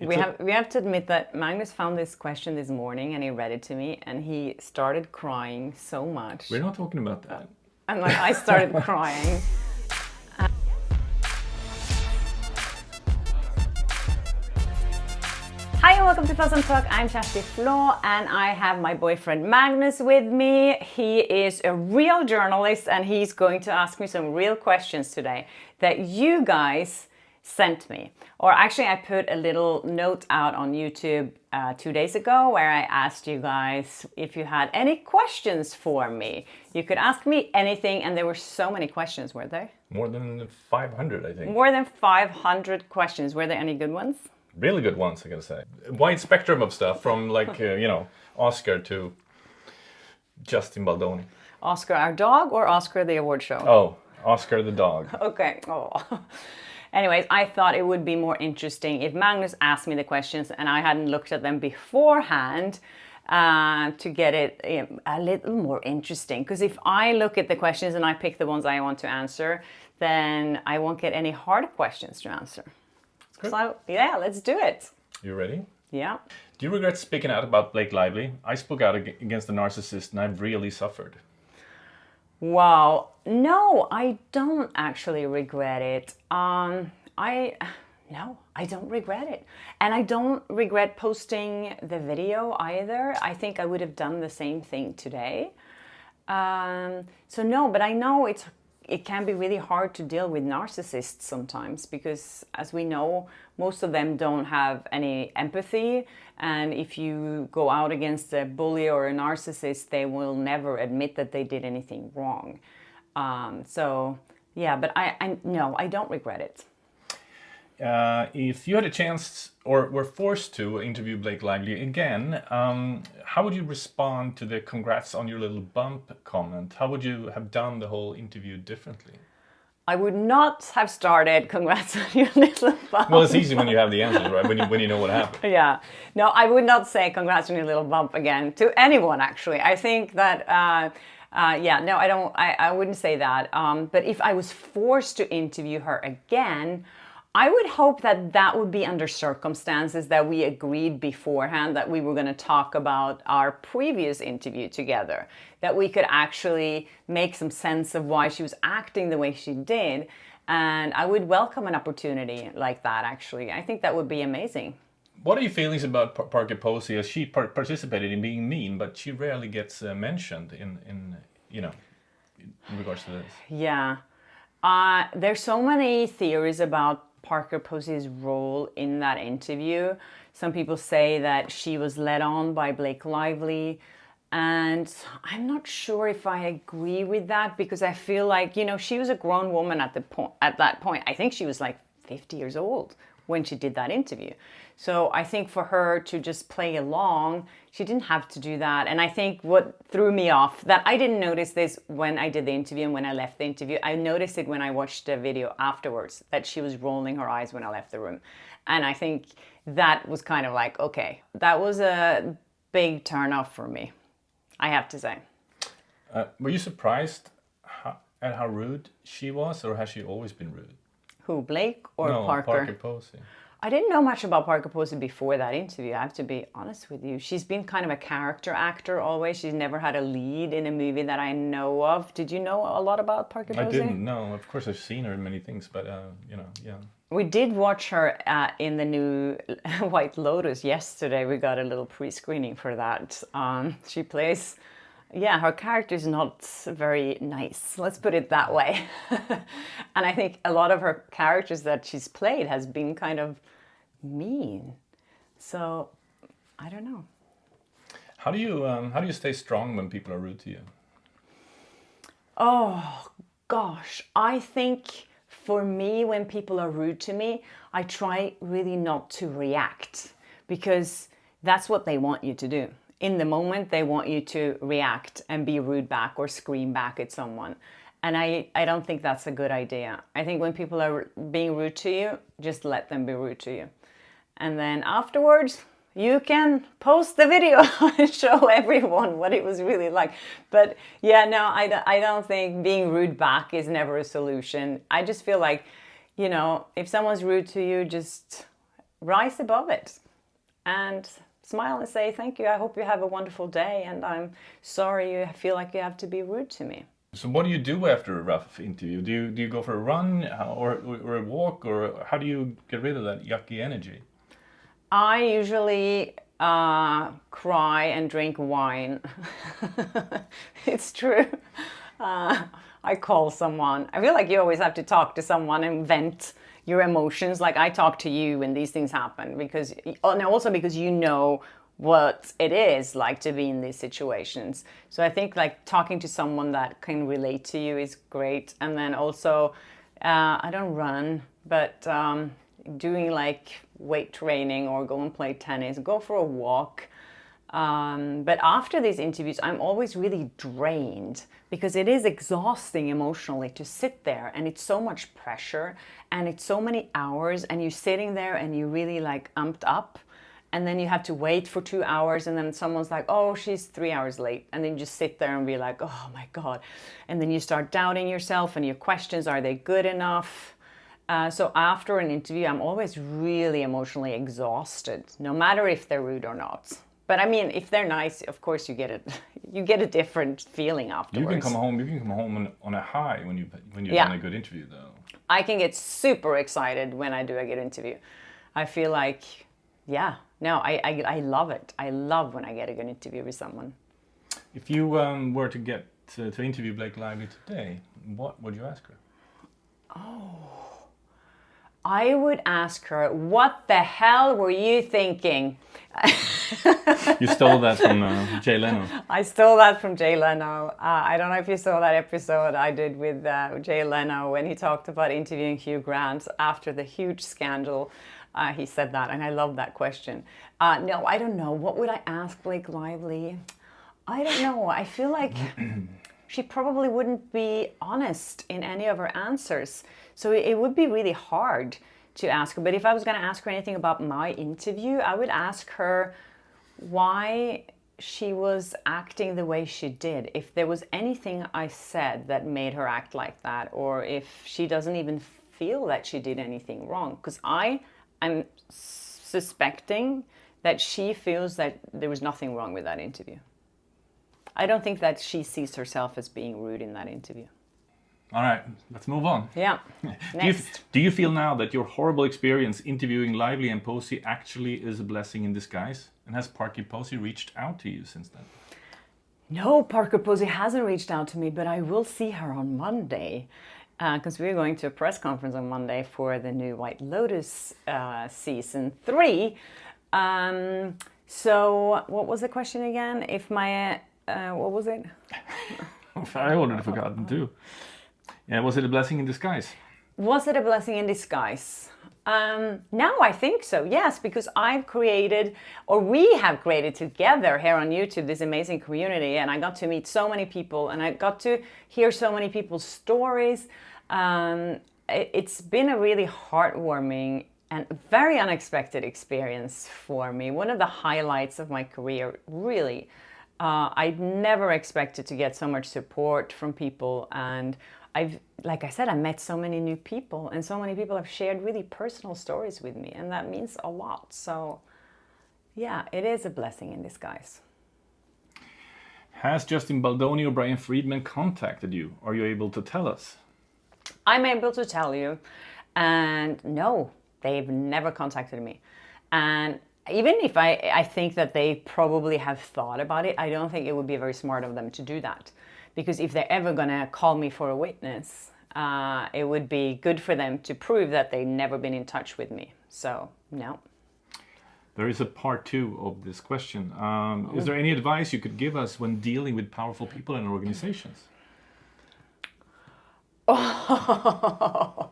We have to admit that Magnus found this question this morning and he read it to me and he started crying so much. We're not talking about that. And like I started crying. Hi and welcome to Posey Talk. I'm Kjersti Flaa and I have my boyfriend Magnus with me. He is a real journalist and he's going to ask me some real questions today that you guys sent me. Or actually I put a little note out on YouTube 2 days ago where I asked you guys if you had any questions for me. You could ask me anything and there were so many questions, were there? More than 500, I think. More than 500 questions. Were there any good ones? Really good ones, I gotta say. Wide spectrum of stuff from like, Oscar to Justin Baldoni. Oscar our dog or Oscar the award show? Oh, Oscar the dog. Okay. Oh. Anyways, I thought it would be more interesting if Magnus asked me the questions and I hadn't looked at them beforehand to get it a little more interesting. Because if I look at the questions and I pick the ones I want to answer, then I won't get any hard questions to answer. Good. So, yeah, let's do it. You ready? Yeah. Do you regret speaking out about Blake Lively? I spoke out against the narcissist and I've really suffered. Wow. No, I don't actually regret it. I don't regret it. And I don't regret posting the video either. I think I would have done the same thing today. So no, but I know it can be really hard to deal with narcissists sometimes because, as we know, most of them don't have any empathy. And if you go out against a bully or a narcissist, they will never admit that they did anything wrong. So, yeah, but I don't regret it. If you had a chance or were forced to interview Blake Lively again, how would you respond to the congrats on your little bump comment? How would you have done the whole interview differently? I would not have started congrats on your little bump. Well, it's easy when you have the answers, right? When you know what happened. Yeah. No, I would not say congrats on your little bump again to anyone, actually. I think that... I wouldn't say that. But if I was forced to interview her again, I would hope that would be under circumstances that we agreed beforehand that we were going to talk about our previous interview together, that we could actually make some sense of why she was acting the way she did. And I would welcome an opportunity like that, actually. I think that would be amazing. What are your feelings about Parker Posey? As she participated in being mean, but she rarely gets mentioned in regards to this. Yeah. There's so many theories about Parker Posey's role in that interview. Some people say that she was led on by Blake Lively. And I'm not sure if I agree with that because I feel like, she was a grown woman at that point. I think she was like 50 years old when she did that interview. So I think for her to just play along, she didn't have to do that. And I think what threw me off, that I didn't notice this when I did the interview and when I left the interview, I noticed it when I watched the video afterwards, that she was rolling her eyes when I left the room. And I think that was kind of like, okay, that was a big turn off for me, I have to say. Were you surprised at how rude she was, or has she always been rude? Who, Blake or No, Parker? Parker Posey. I didn't know much about Parker Posey before that interview, I have to be honest with you. She's been kind of a character actor always. She's never had a lead in a movie that I know of. Did you know a lot about Parker Posey? I didn't know. Of course, I've seen her in many things, but, yeah. We did watch her in the new White Lotus yesterday. We got a little pre-screening for that. She plays... Yeah, her character is not very nice. Let's put it that way. And I think a lot of her characters that she's played has been kind of mean. So, I don't know. How do you stay strong when people are rude to you? Oh, gosh. I think for me, when people are rude to me, I try really not to react because that's what they want you to do. In the moment, they want you to react and be rude back or scream back at someone. And I don't think that's a good idea. I think when people are being rude to you, just let them be rude to you. And then afterwards, you can post the video and show everyone what it was really like. But yeah, no, I don't think being rude back is never a solution. I just feel like, if someone's rude to you, just rise above it and smile and say, thank you, I hope you have a wonderful day, and I'm sorry you feel like you have to be rude to me. So what do you do after a rough interview? Do you go for a run or a walk, or how do you get rid of that yucky energy? I usually cry and drink wine. It's true. I call someone. I feel like you always have to talk to someone and vent your emotions. Like I talk to you when these things happen, because, and also because you know what it is like to be in these situations. So I think like talking to someone that can relate to you is great. And then also, I don't run, but doing like weight training or go and play tennis, go for a walk. But after these interviews, I'm always really drained because it is exhausting emotionally to sit there, and it's so much pressure and it's so many hours, and you're sitting there and you're really like amped up, and then you have to wait for 2 hours, and then someone's like, oh, she's 3 hours late, and then you just sit there and be like, oh my God. And then you start doubting yourself and your questions, are they good enough? So after an interview, I'm always really emotionally exhausted, no matter if they're rude or not. But I mean, if they're nice, of course you get it. You get a different feeling afterwards. You can come home on a high when you've done a good interview, though. I can get super excited when I do a good interview. I feel like, yeah, no, I love it. I love when I get a good interview with someone. If you were to get to interview Blake Lively today, what would you ask her? I would ask her, what the hell were you thinking? You stole that from Jay Leno. I stole that from Jay Leno. I don't know if you saw that episode I did with Jay Leno when he talked about interviewing Hugh Grant after the huge scandal. He said that, and I love that question. No, I don't know. What would I ask Blake Lively? I don't know. I feel like she probably wouldn't be honest in any of her answers. So it would be really hard to ask her. But if I was going to ask her anything about my interview, I would ask her why she was acting the way she did. If there was anything I said that made her act like that, or if she doesn't even feel that she did anything wrong. Because I am suspecting that she feels that there was nothing wrong with that interview. I don't think that she sees herself as being rude in that interview. All right, let's move on. Yeah. Next. Do you feel now that your horrible experience interviewing Lively and Posey actually is a blessing in disguise? And has Parker Posey reached out to you since then? No, Parker Posey hasn't reached out to me, but I will see her on Monday. Because we're going to a press conference on Monday for the new White Lotus season 3. So what was the question again? If my... what was it? I already forgotten too. Yeah, was it a blessing in disguise? Was it a blessing in disguise? Now I think so, yes, because I've created, or we have created together here on YouTube, this amazing community, and I got to meet so many people, and I got to hear so many people's stories. It's been a really heartwarming and very unexpected experience for me. One of the highlights of my career, really. I never expected to get so much support from people, and like I said, I met so many new people, and so many people have shared really personal stories with me, and that means a lot. So yeah, it is a blessing in disguise. Has Justin Baldoni or Brian Friedman contacted you? Are you able to tell us? I'm able to tell you, and no, they've never contacted me. And even if I think that they probably have thought about it, I don't think it would be very smart of them to do that. Because if they're ever going to call me for a witness, it would be good for them to prove that they've never been in touch with me. So, no. There is a part 2 of this question. Is there any advice you could give us when dealing with powerful people and organizations? Oh,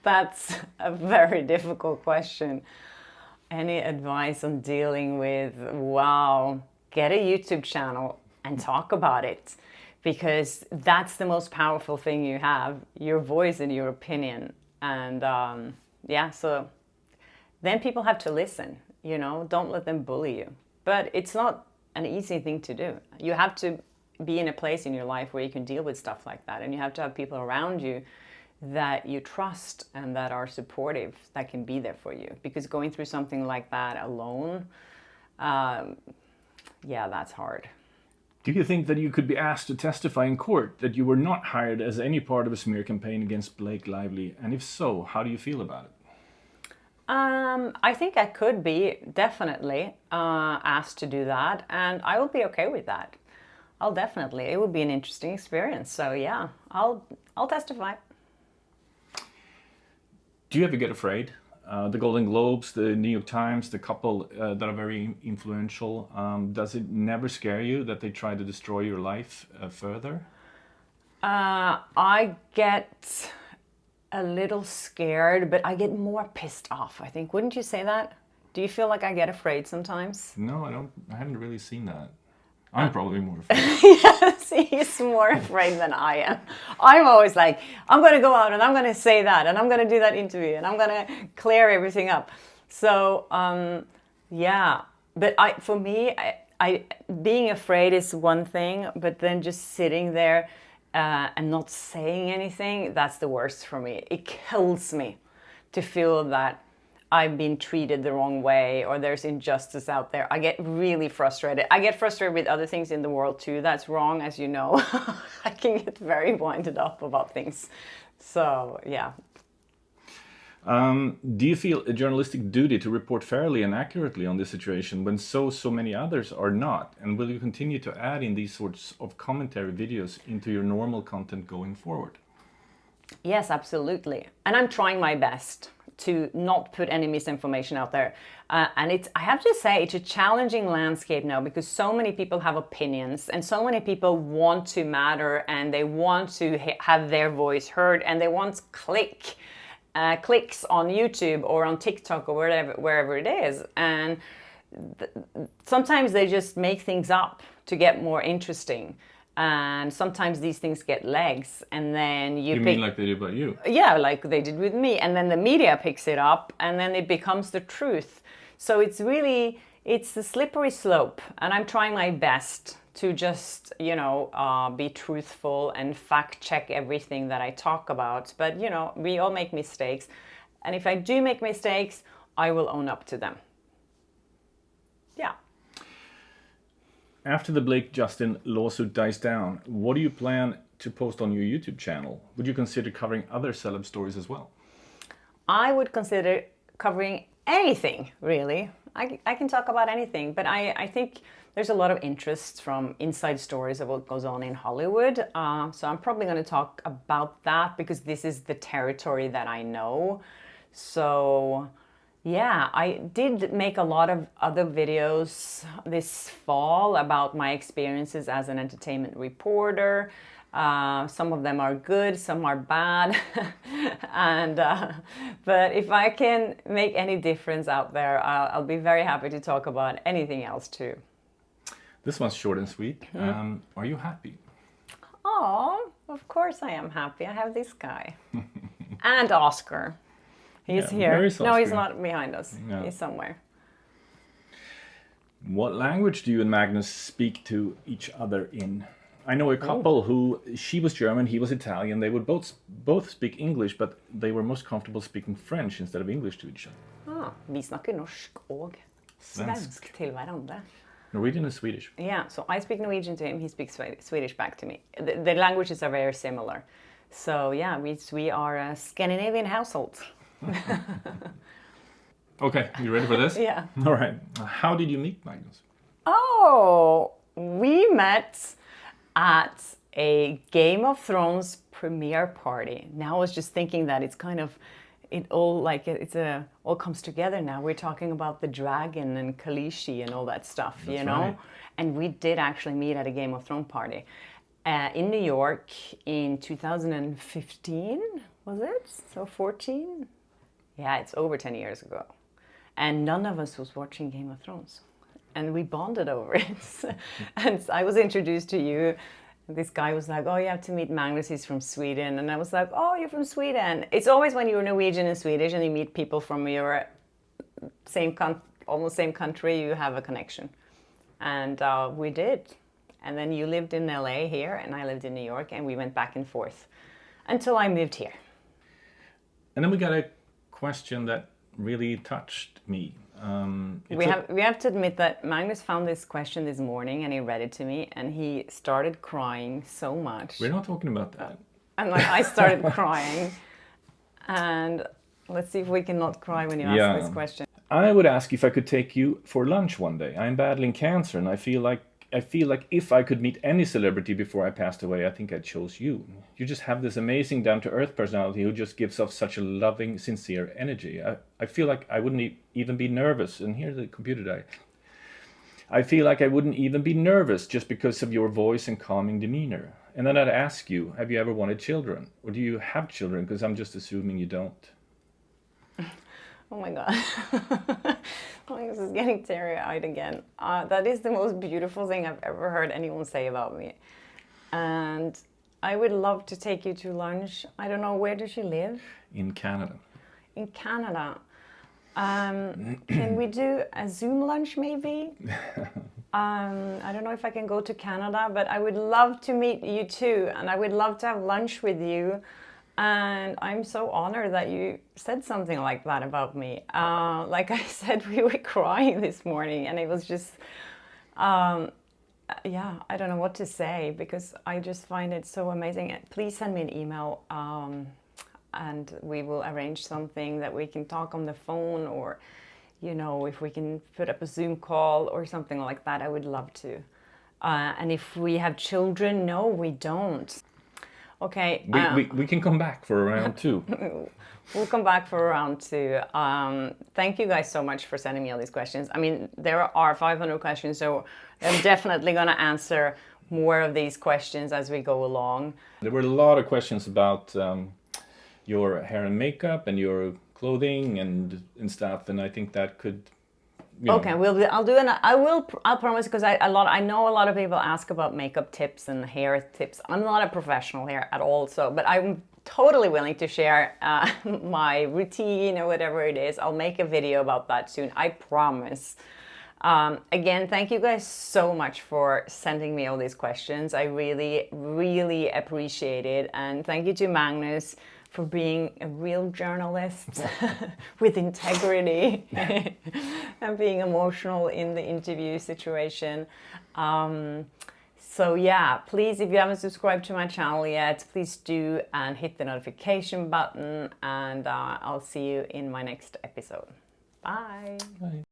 that's a very difficult question. Any advice on dealing with, wow, get a YouTube channel and talk about it. Because that's the most powerful thing you have, your voice and your opinion. And yeah, so then people have to listen, you know, don't let them bully you. But it's not an easy thing to do. You have to be in a place in your life where you can deal with stuff like that. And you have to have people around you that you trust and that are supportive, that can be there for you. Because going through something like that alone, yeah, that's hard. Do you think that you could be asked to testify in court that you were not hired as any part of a smear campaign against Blake Lively? And if so, how do you feel about it? I think I could be definitely asked to do that, and I will be okay with that. I'll definitely. It would be an interesting experience. So yeah, I'll testify. Do you ever get afraid? The Golden Globes, the New York Times, the couple that are very influential, does it never scare you that they try to destroy your life further? I get a little scared, but I get more pissed off, I think. Wouldn't you say that? Do you feel like I get afraid sometimes? No, I don't. I haven't really seen that. I'm probably more afraid. Yes, he's more afraid than I am. I'm always like, I'm going to go out and I'm going to say that and I'm going to do that interview and I'm going to clear everything up. So, yeah. But for me, being afraid is one thing, but then just sitting there and not saying anything, that's the worst for me. It kills me to feel that I've been treated the wrong way or there's injustice out there. I get really frustrated. I get frustrated with other things in the world too. That's wrong, as you know. I can get very winded up about things. So, yeah. Do you feel a journalistic duty to report fairly and accurately on this situation when so many others are not? And will you continue to add in these sorts of commentary videos into your normal content going forward? Yes, absolutely. And I'm trying my best to not put any misinformation out there. And I have to say, it's a challenging landscape now because so many people have opinions and so many people want to matter and they want to have their voice heard and they want clicks on YouTube or on TikTok or wherever it is. And sometimes they just make things up to get more interesting. And sometimes these things get legs and then you mean like they did about you? Yeah, like they did with me. And then the media picks it up and then it becomes the truth. So it's a slippery slope. And I'm trying my best to just, be truthful and fact check everything that I talk about. But, we all make mistakes. And if I do make mistakes, I will own up to them. Yeah. After the Blake-Justin lawsuit dies down, what do you plan to post on your YouTube channel? Would you consider covering other celeb stories as well? I would consider covering anything, really. I can talk about anything, but I think there's a lot of interest from inside stories of what goes on in Hollywood. So I'm probably going to talk about that because this is the territory that I know. So yeah, I did make a lot of other videos this fall about my experiences as an entertainment reporter. Some of them are good, some are bad. But if I can make any difference out there, I'll be very happy to talk about anything else too. This one's short and sweet. Mm-hmm. Are you happy? Oh, of course I am happy. I have this guy. And Oscar. He's here. No, he's not behind us. No. He's somewhere. What language do you and Magnus speak to each other in? I know a couple who, she was German, he was Italian. They would both speak English, but they were most comfortable speaking French instead of English to each other. Vi snackar norsk och svensk till varandra. Norwegian and Swedish. Yeah, so I speak Norwegian to him, he speaks Swedish back to me. The languages are very similar. So yeah, we are a Scandinavian household. Okay, you ready for this? Yeah. All right. How did you meet Magnus? Oh, we met at a Game of Thrones premiere party. Now I was just thinking that it's kind of, all comes together now. We're talking about the dragon and Khaleesi and all that stuff, That's you know? Right. And we did actually meet at a Game of Thrones party in New York in 2015, was it? So 14? Yeah, it's over 10 years ago. And none of us was watching Game of Thrones. And we bonded over it. And I was introduced to you. This guy was like, oh, you have to meet Magnus, he's from Sweden. And I was like, oh, you're from Sweden. It's always when you're Norwegian and Swedish and you meet people from your almost same country, you have a connection. And we did. And then you lived in LA here and I lived in New York and we went back and forth until I moved here. And then we got a question that really touched me. We have to admit that Magnus found this question this morning and he read it to me and he started crying so much. We're not talking about that. And like I started crying. And let's see if we can not cry when you ask this question. I would ask if I could take you for lunch one day. I'm battling cancer and I feel like if I could meet any celebrity before I passed away, I think I'd chose you. You just have this amazing down-to-earth personality who just gives off such a loving, sincere energy. I feel like I wouldn't even be nervous. And here's the computer die. I feel like I wouldn't even be nervous just because of your voice and calming demeanor. And then I'd ask you, have you ever wanted children? Or do you have children? Because I'm just assuming you don't. Oh my God. This is getting teary-eyed again. That is the most beautiful thing I've ever heard anyone say about me. And I would love to take you to lunch. I don't know, where does she live? In Canada. In Canada. Can we do a Zoom lunch maybe? I don't know if I can go to Canada, but I would love to meet you too. And I would love to have lunch with you. And I'm so honored that you said something like that about me. Like I said, we were crying this morning and it was just, I don't know what to say because I just find it so amazing. Please send me an email and we will arrange something that we can talk on the phone or, if we can put up a Zoom call or something like that, I would love to. And if we have children, no, we don't. Okay. We can come back for round 2. We'll come back for round 2. Thank you guys so much for sending me all these questions. I mean, there are 500 questions, so I'm definitely going to answer more of these questions as we go along. There were a lot of questions about your hair and makeup and your clothing and stuff, and I think that could. Okay, I'll promise because I know a lot of people ask about makeup tips and hair tips. I'm not a professional here at all, but I'm totally willing to share my routine or whatever it is. I'll make a video about that soon, I promise. Again, thank you guys so much for sending me all these questions. I really, really appreciate it. And thank you to Magnus for being a real journalist with integrity and being emotional in the interview situation. So yeah, please, if you haven't subscribed to my channel yet, please do and hit the notification button and I'll see you in my next episode. Bye. Bye.